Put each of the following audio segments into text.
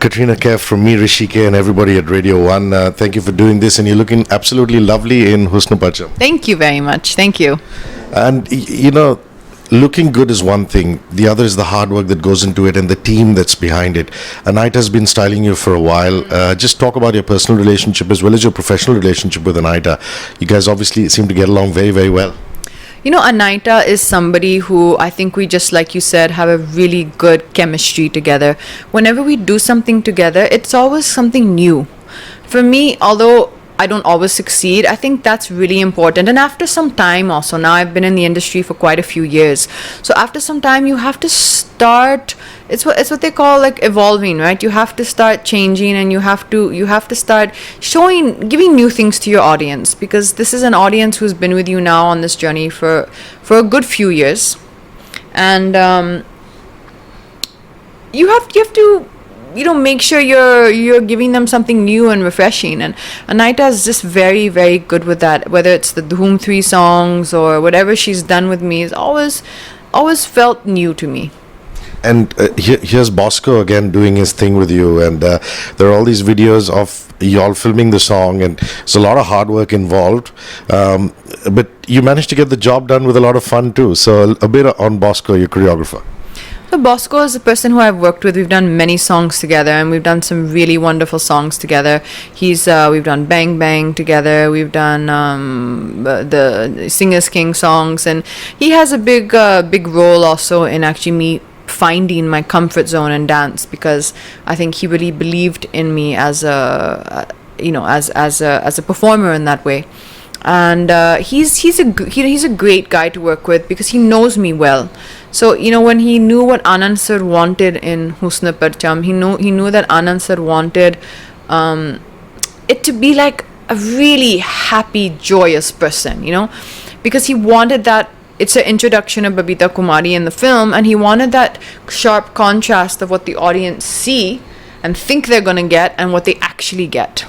Katrina Kaif from me, Hrishi K, and everybody at Radio 1. Thank you for doing this, and you're looking absolutely lovely in Husn Parcham. Thank you very much. Thank you. And, looking good is one thing. The other is the hard work that goes into it and the team that's behind it. Anita's been styling you for a while. Just talk about your personal relationship as well as your professional relationship with Anita. You guys obviously seem to get along very, very well. Anita is somebody who I think we just, like you said, have a really good chemistry together. Whenever we do something together, it's always something new. For me, although I don't always succeed, I think that's really important. And after some time also, now I've been in the industry for quite a few years. So after some time, you have to start, it's what they call like evolving, right? You have to start changing, and you have to start giving new things to your audience, because this is an audience who's been with you now on this journey for a good few years. And you have to make sure you're giving them something new and refreshing. And Anita is just very, very good with that. Whether it's the Dhoom 3 songs or whatever she's done with me, is always felt new to me. And here's Bosco again doing his thing with you, and there are all these videos of y'all filming the song, and there's a lot of hard work involved, but you managed to get the job done with a lot of fun too. So a bit on Bosco, your choreographer. So Bosco is a person who I've worked with. We've done many songs together, and we've done some really wonderful songs together. We've done Bang Bang together. We've done the Singers King songs, and he has a big role also in actually me finding my comfort zone in dance, because I think he really believed in me as a performer in that way. And he's a great guy to work with, because he knows me well. So when he knew what Anand sir wanted in Husn Parcham, he knew that Anand sir wanted it to be like a really happy, joyous person, because he wanted that. It's an introduction of Babita Kumari in the film, and he wanted that sharp contrast of what the audience see and think they're going to get and what they actually get.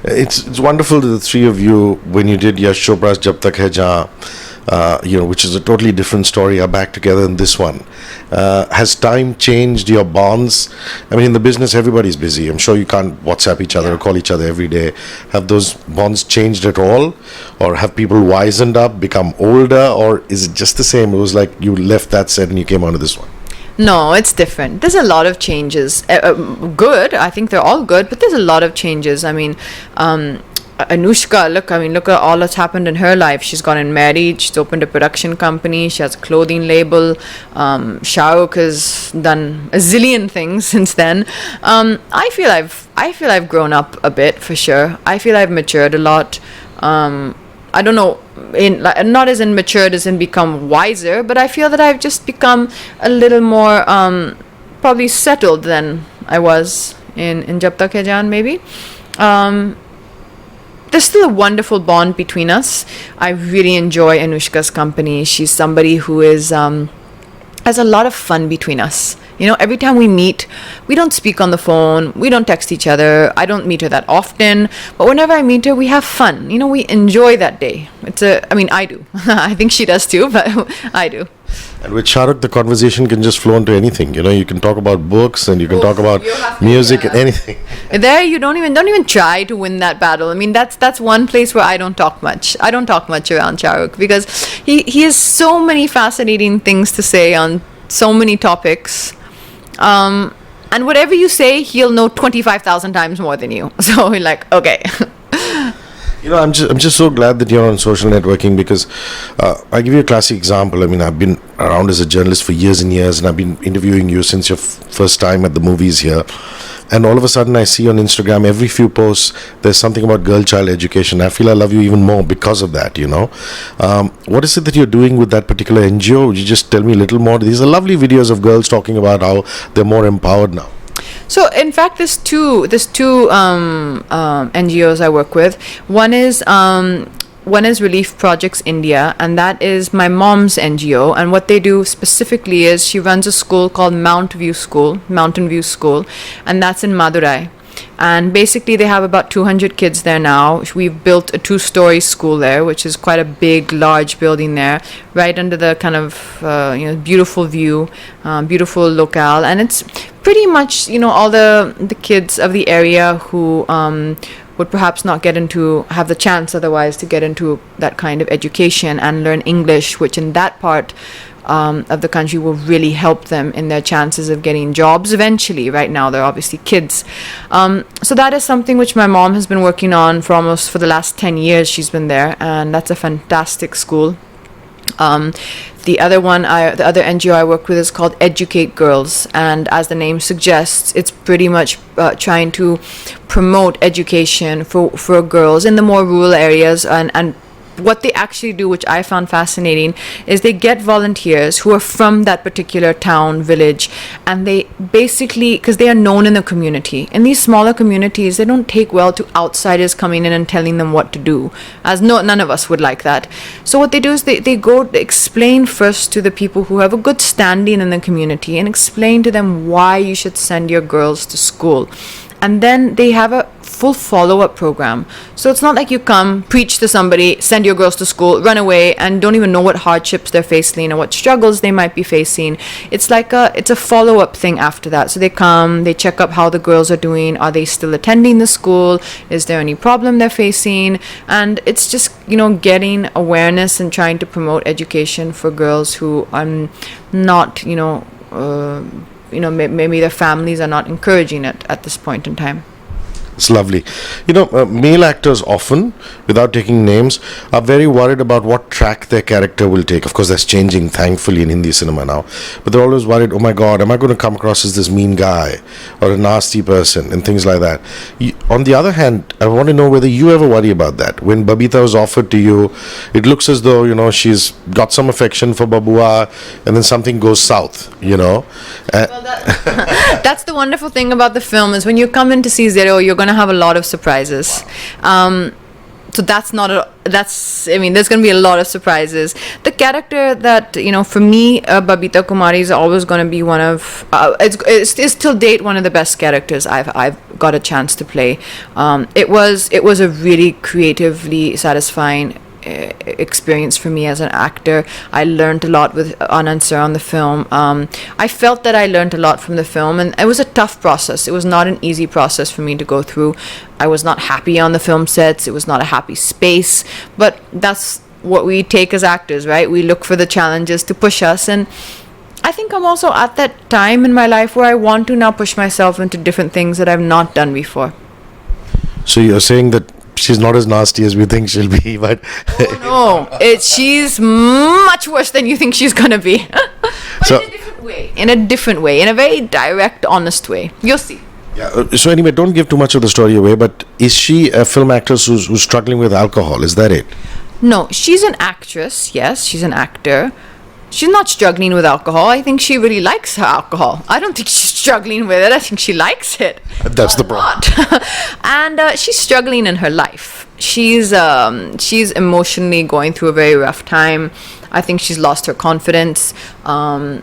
It's wonderful that the three of you, when you did Yash Chopra's Jab Tak Hai Jahan, which is a totally different story, are back together in this one. Has time changed your bonds? I mean, in the business, everybody's busy. I'm sure you can't WhatsApp each other or call each other every day. Have those bonds changed at all? Or have people wizened up, become older? Or is it just the same? It was like you left that set and you came onto this one. No, it's different. There's a lot of changes. Good. I think they're all good, but there's a lot of changes. I mean, Anushka, look at all that's happened in her life. She's gotten married. She's opened a production company. She has a clothing label. Shah Rukh has done a zillion things since then. I feel I've grown up a bit, for sure. I feel I've matured a lot. I don't know, not as in matured as in become wiser, but I feel that I've just become a little more probably settled than I was in Jab Tak Hai Jahan, maybe. There's still a wonderful bond between us. I really enjoy Anushka's company. She's somebody who has a lot of fun between us. Every time we meet, we don't speak on the phone, we don't text each other. I don't meet her that often, but whenever I meet her, we have fun. We enjoy that day. I do. I think she does too, but I do. And with Shah Rukh, the conversation can just flow into anything. You can talk about books, and you can talk about music and anything. There, you don't even try to win that battle. I mean, that's one place where I don't talk much. I don't talk much around Shah Rukh, because he has so many fascinating things to say on so many topics. And whatever you say, he'll know 25,000 times more than you. So we're like, okay. I'm just so glad that you're on social networking, because I'll give you a classic example. I mean, I've been around as a journalist for years and years, and I've been interviewing you since your first time at the movies here. And all of a sudden, I see on Instagram, every few posts, there's something about girl-child education. I feel I love you even more because of that, What is it that you're doing with that particular NGO? Would you just tell me a little more? These are lovely videos of girls talking about how they're more empowered now. So, in fact, there's two NGOs I work with. One is Relief Projects India, and that is my mom's NGO. And what they do specifically is she runs a school called Mountain View School, and that's in Madurai. and basically they have about 200 kids there now. We've built a 2-story school there, which is quite a big, large building there, right under the kind of beautiful view, beautiful locale, and it's pretty much all the kids of the area who would perhaps not have the chance otherwise to get into that kind of education and learn English, which in that part of the country will really help them in their chances of getting jobs eventually. Right now they're obviously kids. So that is something which my mom has been working on for the last 10 years. She's been there, and that's a fantastic school. The other NGO I work with is called Educate Girls, and as the name suggests, it's pretty much trying to promote education for girls in the more rural areas, and what they actually do, which I found fascinating, is they get volunteers who are from that particular town, village, and they basically, because they are known in the community, in these smaller communities, they don't take well to outsiders coming in and telling them what to do, as none of us would like that. So what they do is they explain first to the people who have a good standing in the community, and explain to them why you should send your girls to school. And then they have a full follow-up program. So it's not like you come, preach to somebody, send your girls to school, run away, and don't even know what hardships they're facing or what struggles they might be facing. It's like it's a follow-up thing after that. So they come, they check up how the girls are doing. Are they still attending the school? Is there any problem they're facing? And it's just, getting awareness and trying to promote education for girls who are not, maybe their families are not encouraging it at this point in time. It's lovely. Male actors often, without taking names, are very worried about what track their character will take. Of course, that's changing, thankfully, in Hindi cinema now. But they're always worried, oh my God, am I going to come across as this mean guy or a nasty person and things like that. On the other hand, I want to know whether you ever worry about that. When Babita was offered to you, it looks as though, she's got some affection for Babua, and then something goes south, Well, that's the wonderful thing about the film, is when you come in to see Xero, you're going to have a lot of surprises. So there's going to be a lot of surprises. The character that, for me, Babita Kumari is always going to be one of, it's till date one of the best characters I've got a chance to play. It was a really creatively satisfying experience for me as an actor. I learned a lot with Anand sir on the film. I felt that I learned a lot from the film, and it was a tough process. It was not an easy process for me to go through. I was not happy on the film sets. It was not a happy space, but that's what we take as actors, right? We look for the challenges to push us, and I think I'm also at that time in my life where I want to now push myself into different things that I've not done before. So you're saying that she's not as nasty as we think she'll be, but oh no, she's much worse than you think she's gonna be. But so, in a different way, in a very direct, honest way. You'll see. Yeah. So anyway, don't give too much of the story away. But is she a film actress who's struggling with alcohol? Is that it? No, she's an actress. Yes, she's an actor. She's not struggling with alcohol. I think she really likes her alcohol. I don't think she's struggling with it. I think she likes it. That's the problem. And she's struggling in her life. She's emotionally going through a very rough time. I think she's lost her confidence. I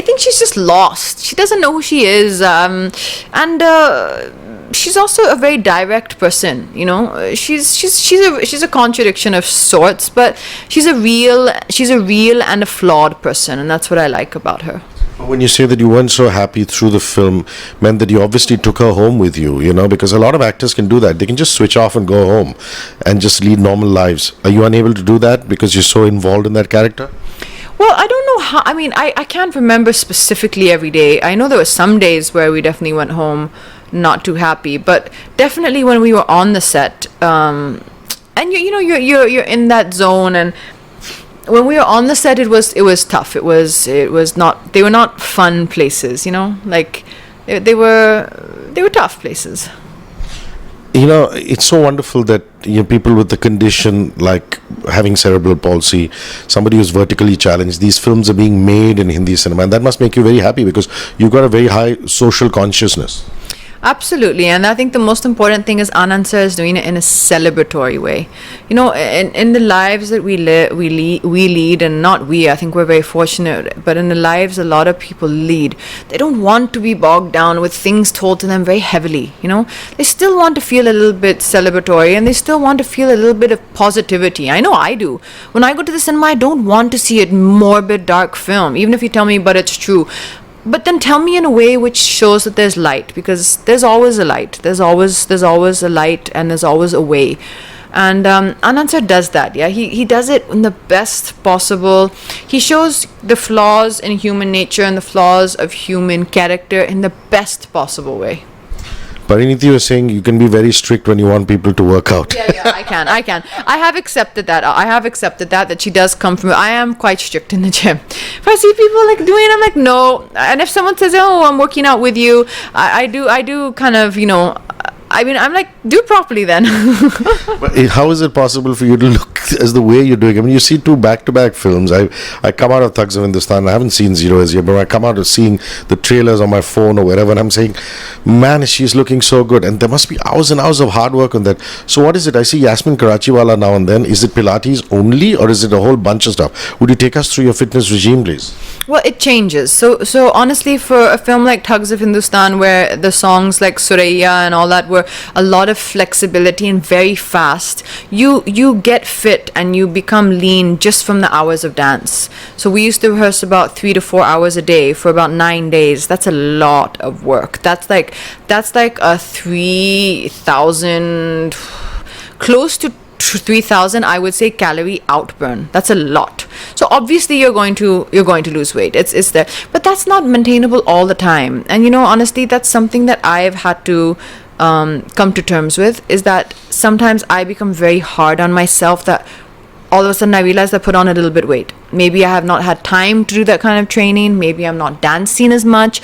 think she's just lost. She doesn't know who she is. She's also a very direct person, she's a contradiction of sorts, but she's a real and a flawed person, and that's what I like about her. When you say that you weren't so happy through the film, meant that you obviously took her home with you, because a lot of actors can do that. They can just switch off and go home and just lead normal lives. Are you unable to do that because you're so involved in that character? Well, I don't know how. I can't remember specifically every day. I know there were some days where we definitely went home not too happy, but definitely when we were on the set, and you're in that zone, and when we were on the set, it was tough. It was not. They were not fun places, like they were tough places. It's so wonderful that people with the condition, like having cerebral palsy, somebody who's vertically challenged, these films are being made in Hindi cinema, and that must make you very happy because you've got a very high social consciousness. Absolutely, and I think the most important thing is Anand sir is doing it in a celebratory way. You know, in the lives that we lead, and not we. I think we're very fortunate, but in the lives a lot of people lead, they don't want to be bogged down with things told to them very heavily. You know, they still want to feel a little bit celebratory, and they still want to feel a little bit of positivity. I know I do. When I go to the cinema, I don't want to see a morbid, dark film, even if you tell me, but it's true. But then tell me in a way which shows that there's light, because there's always a light. There's always a light, and there's always a way. And Anand sir does that. Yeah, he does it in the best possible. He shows the flaws in human nature and the flaws of human character in the best possible way. Pariniti, you were saying you can be very strict when you want people to work out. Yeah, I can. I have accepted that she does come from, I am quite strict in the gym. If I see people like doing it, I'm like, no. And if someone says, oh, I'm working out with you, I do kind of, you know, I mean, I'm like, do properly then. But how is it possible for you to look as the way you're doing? I mean, you see two back-to-back films. I come out of Thugs of Hindustan. I haven't seen Xero as yet, but I come out of seeing the trailers on my phone or wherever, and I'm saying, man, she's looking so good. And there must be hours and hours of hard work on that. So what is it? I see Yasmin Karachiwala now and then. Is it Pilates only, or is it a whole bunch of stuff? Would you take us through your fitness regime, please? Well, it changes. So honestly, for a film like Thugs of Hindustan, where the songs like Suraiya and all that were a lot of flexibility and very fast, you get fit and you become lean just from the hours of dance. So we used to rehearse about 3 to 4 hours a day for about 9 days. That's a lot of work. That's like a 3,000, close to 3,000, I would say, calorie outburn. That's a lot. So obviously you're going to lose weight. It's there, but that's not maintainable all the time. And you know, honestly, that's something that I've had to come to terms with, is that sometimes I become very hard on myself, that all of a sudden I realize I put on a little bit weight. Maybe I have not had time to do that kind of training. Maybe I'm not dancing as much.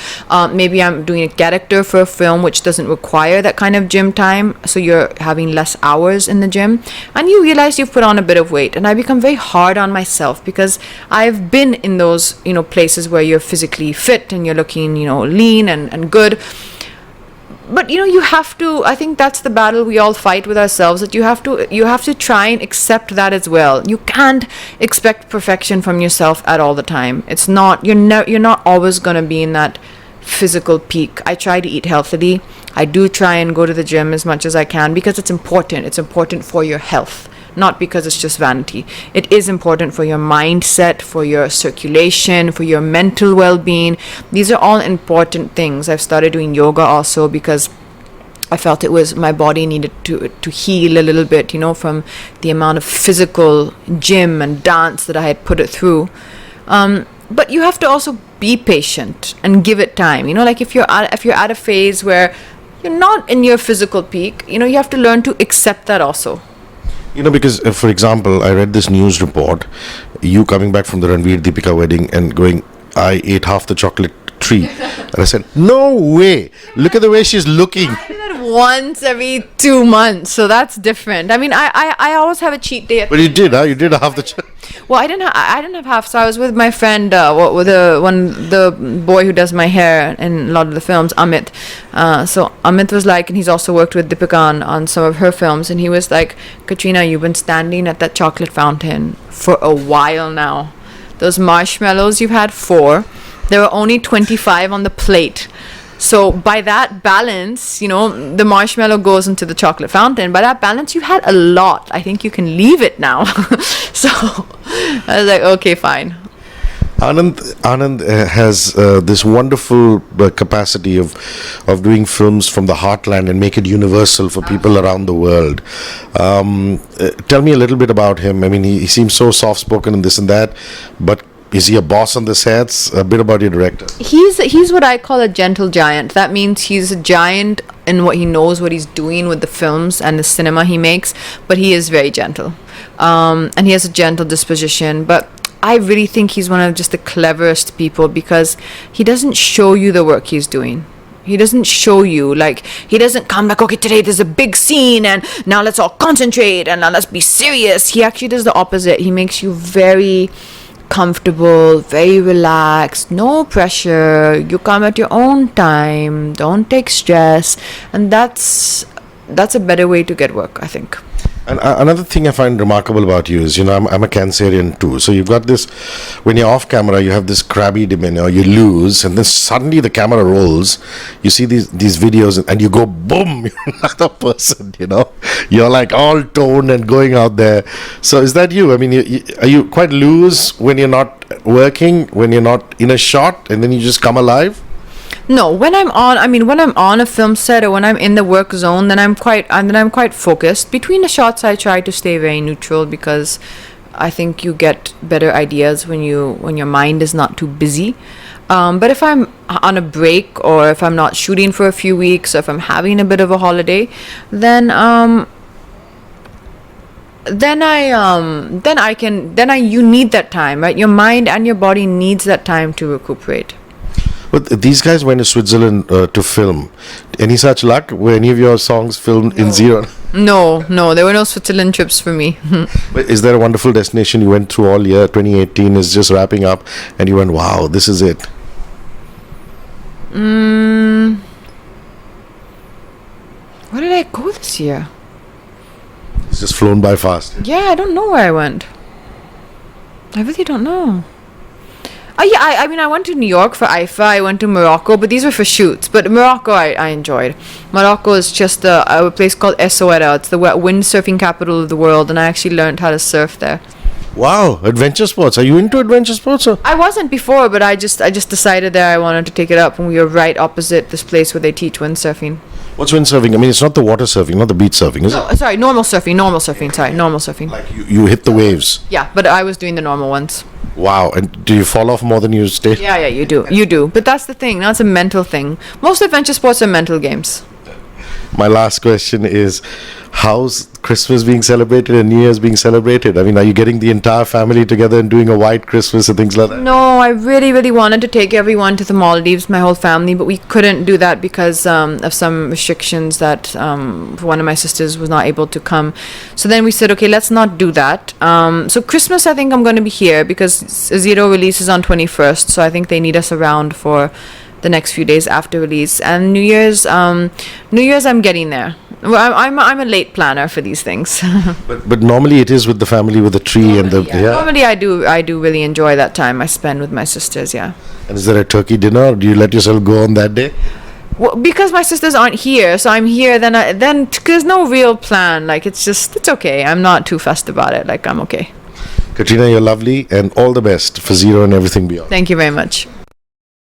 Maybe I'm doing a character for a film which doesn't require that kind of gym time. So you're having less hours in the gym, and you realize you've put on a bit of weight. And I become very hard on myself, because I've been in those, you know, places where you're physically fit and you're looking, you know, lean and good. But you know, you have to, I think that's the battle we all fight with ourselves, that you have to try and accept that as well. You can't expect perfection from yourself at all the time. It's not, you're not always going to be in that physical peak. I try to eat healthily. I do try and go to the gym as much as I can, because it's important for your health, not because it's just vanity. It is important for your mindset, for your circulation, for your mental well-being. These are all important things. I've started doing yoga also, because I felt it was, my body needed to heal a little bit, you know, from the amount of physical gym and dance that I had put it through. But you have to also be patient and give it time. You know, like if you're at a phase where you're not in your physical peak, you know, you have to learn to accept that also. You know, because for example, I read this news report, you coming back from the Ranveer Deepika wedding and going, I ate half the chocolate tree. And I said, no way. Look at the way she's looking. I do that once every 2 months, so that's different. I mean, I always have a cheat day. But you did, huh? You did half the chocolate. Well, I didn't have half. So I was with my friend, the boy who does my hair in a lot of the films, Amit. So Amit was like, and he's also worked with Deepika on some of her films, and he was like, Katrina, you've been standing at that chocolate fountain for a while now. Those marshmallows, you've had 4. There were only 25 on the plate. So by that balance, you know, the marshmallow goes into the chocolate fountain. By that balance, you had a lot. I think you can leave it now. So I was like, okay, fine. Anand has this wonderful capacity of doing films from the heartland and make it universal for people around the world. Tell me a little bit about him. I mean, he seems so soft-spoken and this and that, but is he a boss on the sets? A bit about your director. He's what I call a gentle giant. That means he's a giant in what he knows, what he's doing with the films and the cinema he makes, but he is very gentle. And he has a gentle disposition. But I really think he's one of just the cleverest people, because he doesn't show you the work he's doing. He doesn't show you, like, he doesn't come like, okay, today there's a big scene and now let's all concentrate and now let's be serious. He actually does the opposite. He makes you very comfortable, very relaxed, no pressure. You come at your own time, don't take stress, and that's a better way to get work, I think. And another thing I find remarkable about you is, I'm a Cancerian too. So you've got this, when you're off camera, you have this crabby demeanor, you lose, and then suddenly the camera rolls. You see these videos, and you go, boom, you're another person, You're like all toned and going out there. So is that you? I mean, are you quite loose when you're not working, when you're not in a shot, and then you just come alive? No, when I'm on a film set or when I'm in the work zone, then I'm quite focused. Between the shots, I try to stay very neutral because I think you get better ideas when your mind is not too busy. But if I'm on a break or if I'm not shooting for a few weeks or if I'm having a bit of a holiday, then you need that time, right? Your mind and your body needs that time to recuperate. But these guys went to Switzerland to film. Any such luck? Were any of your songs filmed in Xero? No, there were no Switzerland trips for me. But is there a wonderful destination you went through all year? 2018 is just wrapping up, and you went, wow, this is it. Where did I go this year? It's just flown by fast. Yeah, I don't know where I went. I really don't know. I went to New York for IFA. I went to Morocco, but these were for shoots. But Morocco, I enjoyed. Morocco is just a place called Essaouira. It's the windsurfing capital of the world, and I actually learned how to surf there. Wow, adventure sports. Are you into adventure sports? Or? I wasn't before, but I just decided that I wanted to take it up, and we were right opposite this place where they teach windsurfing. What's windsurfing? I mean, it's not the water surfing, not the beach surfing, is it? Sorry, normal surfing. Normal surfing. Like you hit the waves. Yeah, but I was doing the normal ones. Wow, and do you fall off more than you stay? Yeah, you do. But that's the thing. That's a mental thing. Most adventure sports are mental games. My last question is, how's Christmas being celebrated and New Year's being celebrated? I mean, are you getting the entire family together and doing a white Christmas and things like that? No, I really, really wanted to take everyone to the Maldives, my whole family, but we couldn't do that because of some restrictions that one of my sisters was not able to come. So then we said, okay, let's not do that. So Christmas, I think I'm going to be here because Xero releases on 21st, so I think they need us around for the next few days after release. And New Year's I'm getting there. Well, I'm a late planner for these things. but normally it is with the family, with the tree and the Normally I do really enjoy that time I spend with my sisters. Yeah. And is there a turkey dinner, or do you let yourself go on that day? Well, because my sisters aren't here, so I'm here. Then there's no real plan. Like it's okay. I'm not too fussed about it. Like I'm okay. Katrina, you're lovely, and all the best for Xero and everything beyond. Thank you very much.